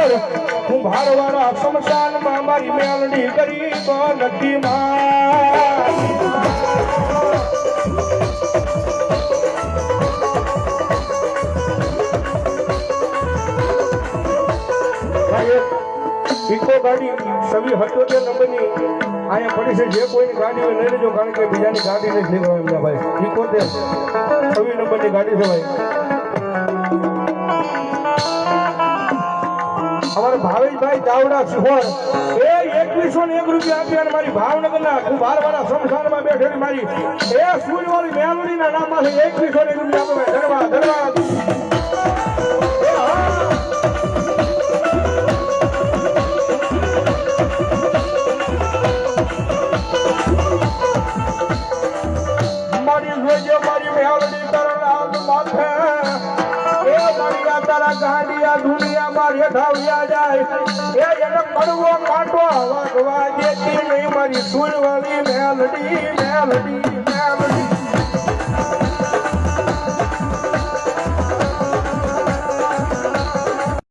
કિશોર હું ભારવાળા શમશાનમાં મારી મેલડી ગરીબ નથી ઇકો ગાડી 78 નંબરની અહીંયા પડી છે. જે કોઈની ગાડી હોય લઈ લેજો, કારણ કે બીજાની ગાડી નથી લેવા એમના ભાઈ. 76 નંબરની ગાડી છે ભાઈ. અમારા ભાવેશભાઈ ચાવડા સિહોર એ 2101 રૂપિયા આપી અને મારી ભાવનગરના કુંભારવાળા શમશાનમાં બેઠેલી મારી એ સૂર્યવાળી મેલડીના નામમાં 2101 રૂપિયા આપે. ધન્યવાદ ધન્યવાદ. ગાંડિયા દુનિયા માં રેઠાવ્યા જાય એ એને કડવો કાંટો વાગવા દેતી નહીં મારી સુરવાળી મેલડી મેલડી મેલડી.